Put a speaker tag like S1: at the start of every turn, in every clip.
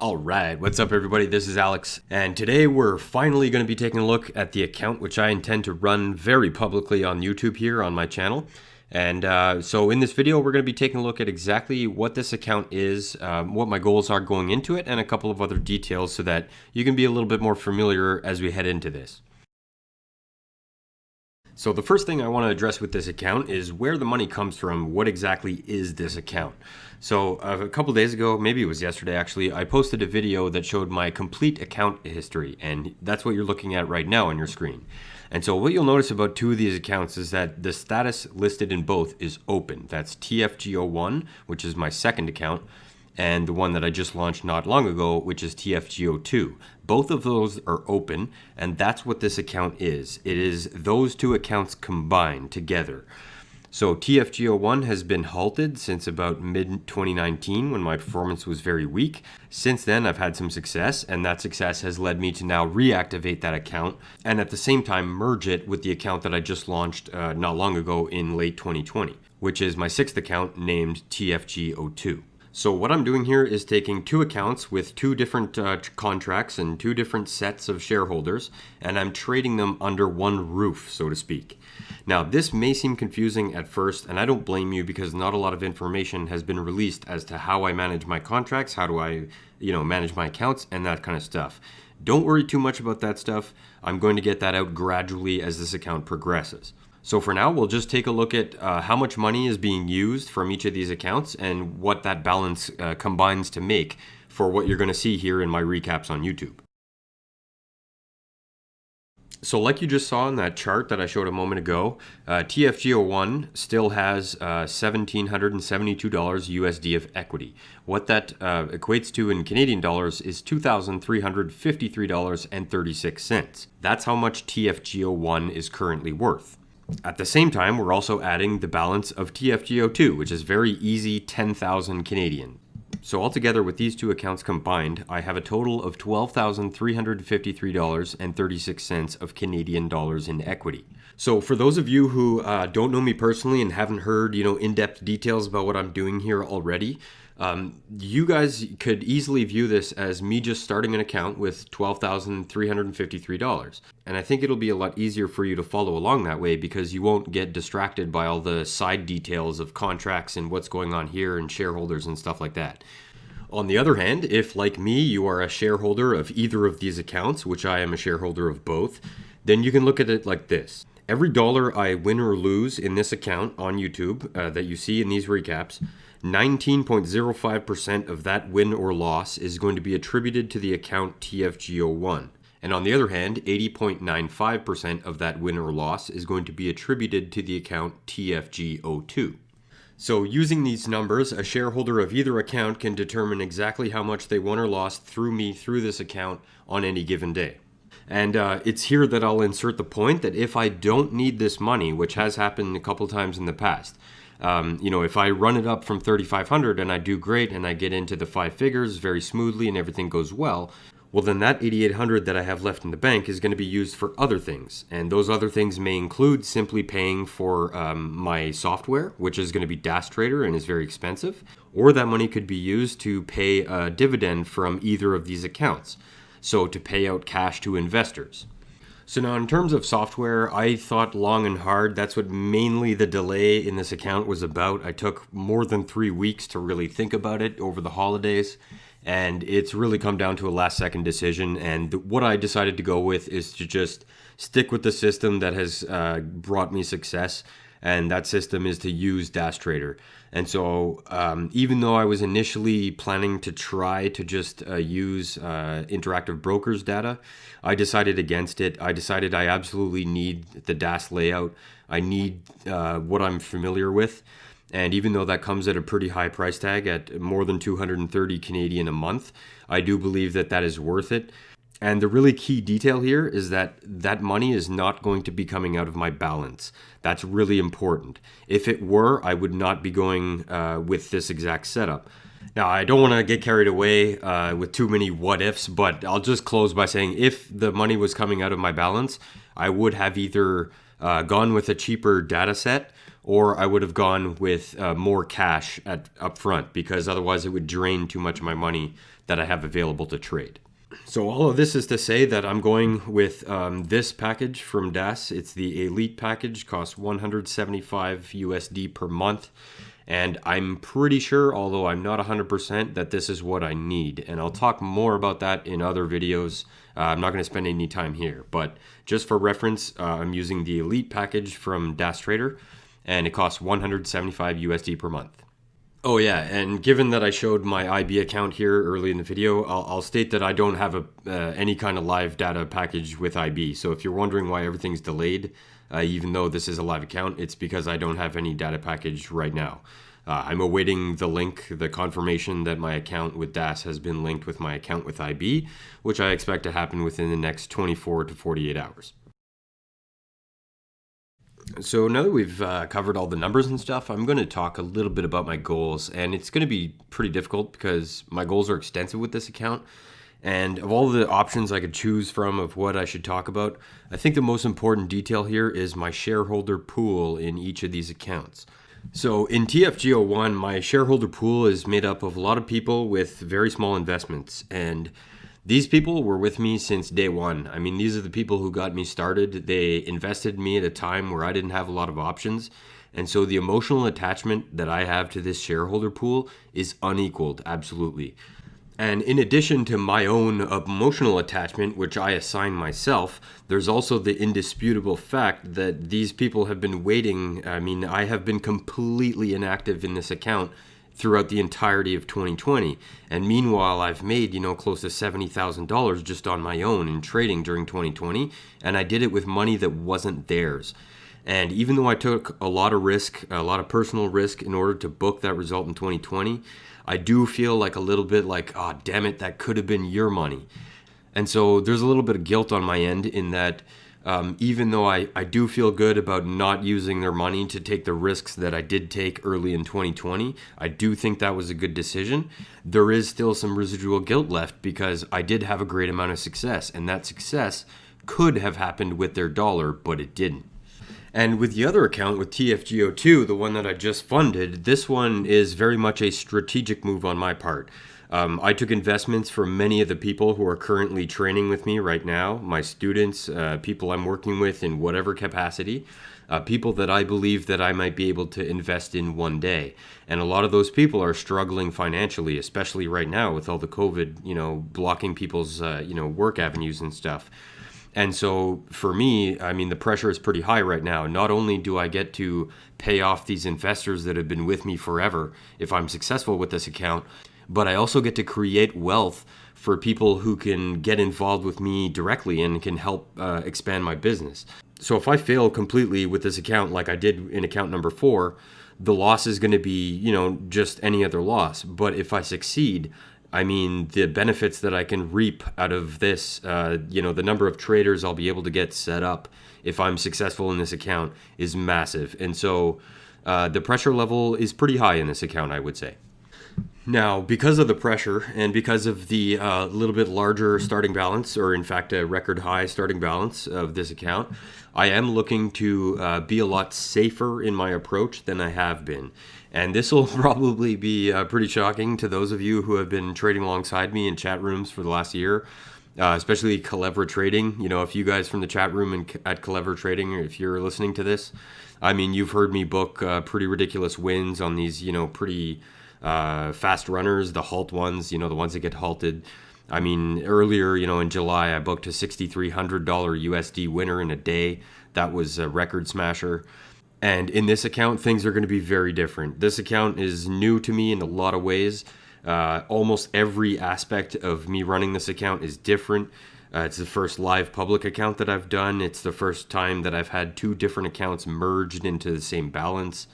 S1: Alright, what's up everybody? This is Alex, and today we're finally going to be taking a look at the account which I intend to run very publicly on YouTube here on my channel. And so in this video we're going to be taking a look at exactly what this account is, what my goals are going into it, and a couple of other details so that you can be a little bit more familiar as we head into this. So the first thing I want to address with this account is where the money comes from. What exactly is this account? So a couple days ago, maybe it was yesterday actually, I posted a video that showed my complete account history, and that's what you're looking at right now on your screen. And so what you'll notice about two of these accounts is that the status listed in both is open. That's TFGO1, which is my second account, and the one that I just launched not long ago, which is TFGO2. Both of those are open, and that's what this account is. It is those two accounts combined together. So TFGO1 has been halted since about mid-2019 when my performance was very weak. Since then, I've had some success, and that success has led me to now reactivate that account and at the same time merge it with the account that I just launched not long ago in late 2020, which is my sixth account named TFGO2. So what I'm doing here is taking two accounts with two different contracts and two different sets of shareholders, and I'm trading them under one roof, so to speak. Now, this may seem confusing at first, and I don't blame you because not a lot of information has been released as to how I manage my contracts, how do I, manage my accounts, and that kind of stuff. Don't worry too much about that stuff. I'm going to get that out gradually as this account progresses. So for now, we'll just take a look at how much money is being used from each of these accounts and what that balance combines to make for what you're going to see here in my recaps on YouTube. So like you just saw in that chart that I showed a moment ago, TFGO1 still has $1,772 USD of equity. What that equates to in Canadian dollars is $2,353.36. That's how much TFGO1 is currently worth. At the same time, we're also adding the balance of TFGO2, which is very easy 10,000 Canadian. So altogether with these two accounts combined, I have a total of $12,353.36 of Canadian dollars in equity. So for those of you who don't know me personally and haven't heard, in-depth details about what I'm doing here already, you guys could easily view this as me just starting an account with $12,353. And I think it'll be a lot easier for you to follow along that way because you won't get distracted by all the side details of contracts and what's going on here and shareholders and stuff like that. On the other hand, if like me, you are a shareholder of either of these accounts, which I am a shareholder of both, then you can look at it like this. Every dollar I win or lose in this account on YouTube that you see in these recaps, 19.05% of that win or loss is going to be attributed to the account TFGO1. And on the other hand, 80.95% of that win or loss is going to be attributed to the account TFGO2. So using these numbers, a shareholder of either account can determine exactly how much they won or lost through me through this account on any given day. And it's here that I'll insert the point that if I don't need this money, which has happened a couple times in the past, if I run it up from 3,500 and I do great and I get into the five figures very smoothly and everything goes well, well then that 8,800 that I have left in the bank is going to be used for other things. And those other things may include simply paying for my software, which is going to be Dash Trader and is very expensive, or that money could be used to pay a dividend from either of these accounts. So to pay out cash to investors. So now in terms of software, I thought long and hard. That's what mainly the delay in this account was about. I took more than 3 weeks to really think about it over the holidays. And it's really come down to a last second decision. And what I decided to go with is to just stick with the system that has brought me success. And that system is to use Dash Trader. And so even though I was initially planning to try to just use Interactive Brokers data, I decided against it. I decided I absolutely need the Dash layout. I need what I'm familiar with. And even though that comes at a pretty high price tag at more than 230 Canadian a month, I do believe that that is worth it. And the really key detail here is that that money is not going to be coming out of my balance. That's really important. If it were, I would not be going with this exact setup. Now, I don't want to get carried away with too many what ifs, but I'll just close by saying if the money was coming out of my balance, I would have either gone with a cheaper data set or I would have gone with more cash up front, because otherwise it would drain too much of my money that I have available to trade. So all of this is to say that I'm going with this package from DAS. It's the Elite package, costs 175 USD per month. And I'm pretty sure, although I'm not 100%, that this is what I need. And I'll talk more about that in other videos. I'm not going to spend any time here. But just for reference, I'm using the Elite package from DAS Trader, and it costs 175 USD per month. Oh yeah, and given that I showed my IB account here early in the video, I'll state that I don't have any kind of live data package with IB. So if you're wondering why everything's delayed, even though this is a live account, it's because I don't have any data package right now. I'm awaiting the link, the confirmation that my account with DAS has been linked with my account with IB, which I expect to happen within the next 24 to 48 hours. So now that we've covered all the numbers and stuff, I'm going to talk a little bit about my goals, and it's going to be pretty difficult because my goals are extensive with this account. And of all the options I could choose from of what I should talk about, I think the most important detail here is my shareholder pool in each of these accounts. So in TFG01, my shareholder pool is made up of a lot of people with very small investments, and these people were with me since day one. I mean, these are the people who got me started. They invested in me at a time where I didn't have a lot of options. And so the emotional attachment that I have to this shareholder pool is unequaled, absolutely. And in addition to my own emotional attachment, which I assign myself, there's also the indisputable fact that these people have been waiting. I mean, I have been completely inactive in this account throughout the entirety of 2020. And meanwhile, I've made, close to $70,000 just on my own in trading during 2020. And I did it with money that wasn't theirs. And even though I took a lot of risk, a lot of personal risk in order to book that result in 2020, I do feel like a little bit like, oh, damn it, that could have been your money. And so there's a little bit of guilt on my end in that even though I do feel good about not using their money to take the risks that I did take early in 2020, I do think that was a good decision. There is still some residual guilt left because I did have a great amount of success, and that success could have happened with their dollar, but it didn't. And with the other account, with TFGO2, the one that I just funded, this one is very much a strategic move on my part. I took investments from many of the people who are currently training with me right now, my students, people I'm working with in whatever capacity, people that I believe that I might be able to invest in one day. And a lot of those people are struggling financially, especially right now with all the COVID, blocking people's, work avenues and stuff. And so for me, I mean, the pressure is pretty high right now. Not only do I get to pay off these investors that have been with me forever if I'm successful with this account, but I also get to create wealth for people who can get involved with me directly and can help expand my business. So if I fail completely with this account like I did in account number 4, the loss is going to be, just any other loss. But if I succeed, I mean, the benefits that I can reap out of this, the number of traders I'll be able to get set up if I'm successful in this account is massive. And so the pressure level is pretty high in this account, I would say. Now, because of the pressure and because of the little bit larger starting balance, or in fact a record high starting balance of this account, I am looking to be a lot safer in my approach than I have been. And this will probably be pretty shocking to those of you who have been trading alongside me in chat rooms for the last year, especially Clever Trading. If you guys from the chat room at Clever Trading, or if you're listening to this, I mean, you've heard me book pretty ridiculous wins on these, pretty fast runners, the halt ones, the ones that get halted. I mean, earlier, in July, I booked a $6,300 USD winner in a day. That was a record smasher. And in this account, things are going to be very different. This account is new to me in a lot of ways. Almost every aspect of me running this account is different. It's the first live public account that I've done. It's the first time that I've had 2 different accounts merged into the same balance.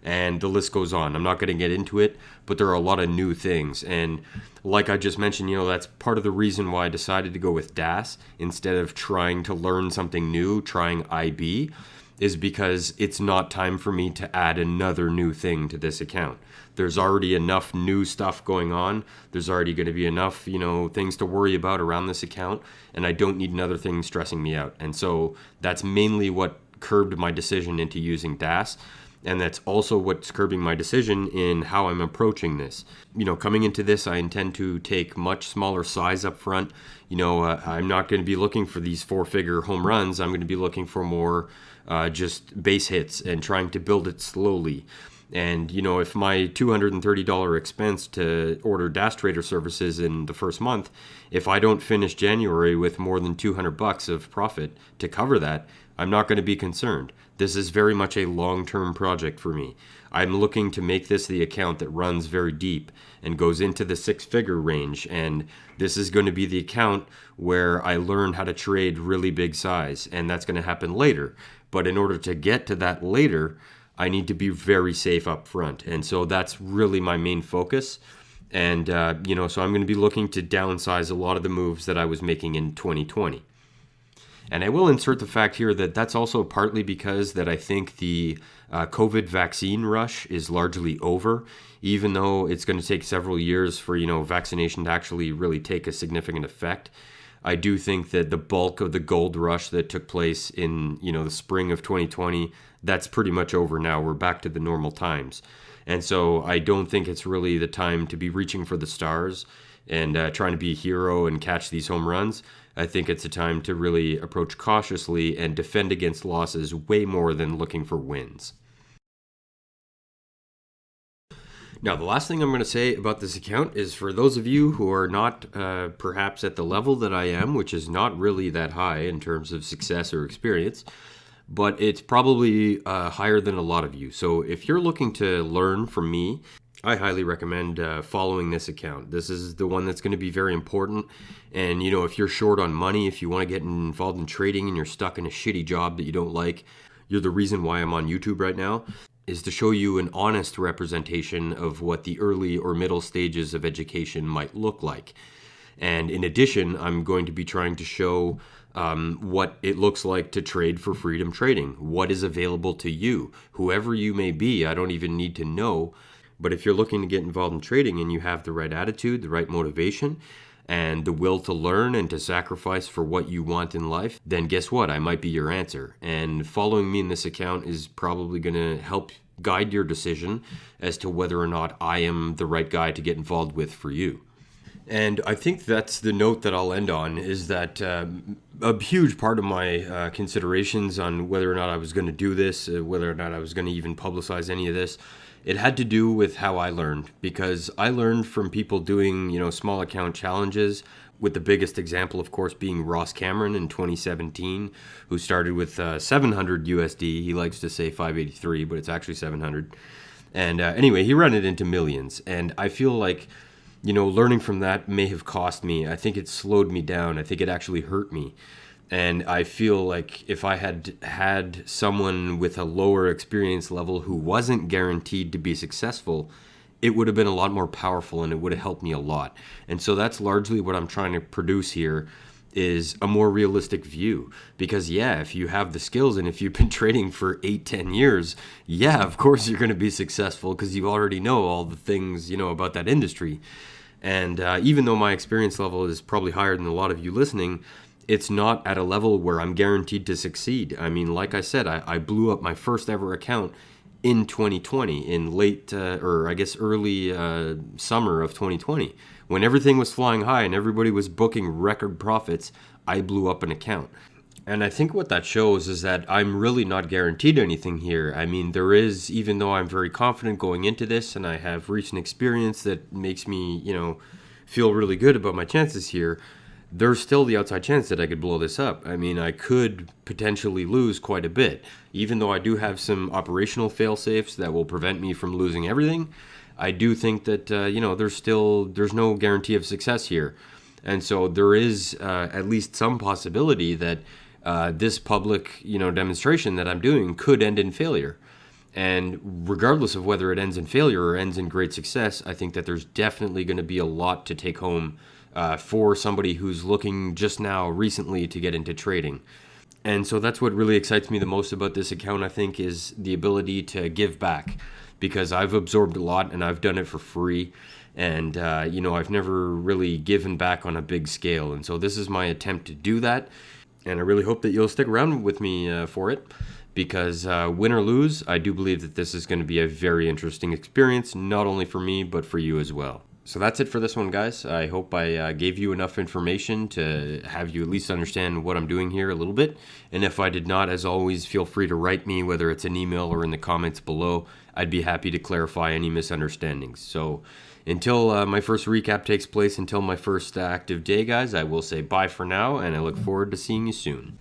S1: And the list goes on. I'm not going to get into it, but there are a lot of new things. And like I just mentioned, that's part of the reason why I decided to go with DAS instead of trying to learn something new, trying IB, is because it's not time for me to add another new thing to this account. There's already enough new stuff going on. There's already going to be enough, things to worry about around this account, and I don't need another thing stressing me out. And so that's mainly what curbed my decision into using DAS. And that's also what's curbing my decision in how I'm approaching this. Coming into this, I intend to take much smaller size up front. I'm not going to be looking for these 4-figure home runs. I'm going to be looking for more just base hits and trying to build it slowly. And, if my $230 expense to order Dash Trader services in the first month, if I don't finish January with more than $200 of profit to cover that, I'm not going to be concerned. This is very much a long-term project for me. I'm looking to make this the account that runs very deep and goes into the 6-figure range. And this is going to be the account where I learn how to trade really big size. And that's going to happen later. But in order to get to that later, I need to be very safe up front. And so that's really my main focus. And, so I'm going to be looking to downsize a lot of the moves that I was making in 2020. And I will insert the fact here that that's also partly because that I think the COVID vaccine rush is largely over, even though it's going to take several years for, vaccination to actually really take a significant effect. I do think that the bulk of the gold rush that took place in, the spring of 2020, that's pretty much over now. We're back to the normal times. And so I don't think it's really the time to be reaching for the stars and trying to be a hero and catch these home runs. I think it's a time to really approach cautiously and defend against losses way more than looking for wins. Now, the last thing I'm going to say about this account is for those of you who are not perhaps at the level that I am, which is not really that high in terms of success or experience, but it's probably higher than a lot of you. So if you're looking to learn from me, I highly recommend following this account. This is the one that's going to be very important. And, if you're short on money, if you want to get involved in trading and you're stuck in a shitty job that you don't like, you're the reason why I'm on YouTube right now, is to show you an honest representation of what the early or middle stages of education might look like. And in addition, I'm going to be trying to show what it looks like to trade for freedom trading, what is available to you, whoever you may be. I don't even need to know. But if you're looking to get involved in trading and you have the right attitude, the right motivation, and the will to learn and to sacrifice for what you want in life, then guess what? I might be your answer. And following me in this account is probably going to help guide your decision as to whether or not I am the right guy to get involved with for you. And I think that's the note that I'll end on, is that a huge part of my considerations on whether or not I was going to do this, whether or not I was going to even publicize any of this, it had to do with how I learned, because I learned from people doing, small account challenges, with the biggest example, of course, being Ross Cameron in 2017, who started with 700 USD. He likes to say 583, but it's actually 700. And anyway, he ran it into millions. And I feel like, learning from that may have cost me. I think it slowed me down. I think it actually hurt me. And I feel like if I had someone with a lower experience level who wasn't guaranteed to be successful, it would have been a lot more powerful and it would have helped me a lot. And so that's largely what I'm trying to produce here, is a more realistic view. Because if you have the skills and if you've been trading for 8-10 years, of course you're going to be successful because you already know all the things, about that industry. And even though my experience level is probably higher than a lot of you listening, it's not at a level where I'm guaranteed to succeed. I mean, like I said, I blew up my first ever account in 2020, in late, early summer of 2020. When everything was flying high and everybody was booking record profits, I blew up an account. And I think what that shows is that I'm really not guaranteed anything here. I mean, there is, even though I'm very confident going into this and I have recent experience that makes me, feel really good about my chances here, there's still the outside chance that I could blow this up. I mean, I could potentially lose quite a bit. Even though I do have some operational fail-safes that will prevent me from losing everything, I do think that, there's no guarantee of success here. And so there is at least some possibility that this public, demonstration that I'm doing could end in failure. And regardless of whether it ends in failure or ends in great success, I think that there's definitely going to be a lot to take home for somebody who's looking just now recently to get into trading. And so that's what really excites me the most about this account, I think, is the ability to give back, because I've absorbed a lot and I've done it for free. And, I've never really given back on a big scale. And so this is my attempt to do that. And I really hope that you'll stick around with me for it, because win or lose, I do believe that this is going to be a very interesting experience, not only for me, but for you as well. So that's it for this one, guys. I hope I gave you enough information to have you at least understand what I'm doing here a little bit. And if I did not, as always, feel free to write me, whether it's an email or in the comments below. I'd be happy to clarify any misunderstandings. So until my first recap takes place, until my first active day, guys, I will say bye for now, and I look forward to seeing you soon.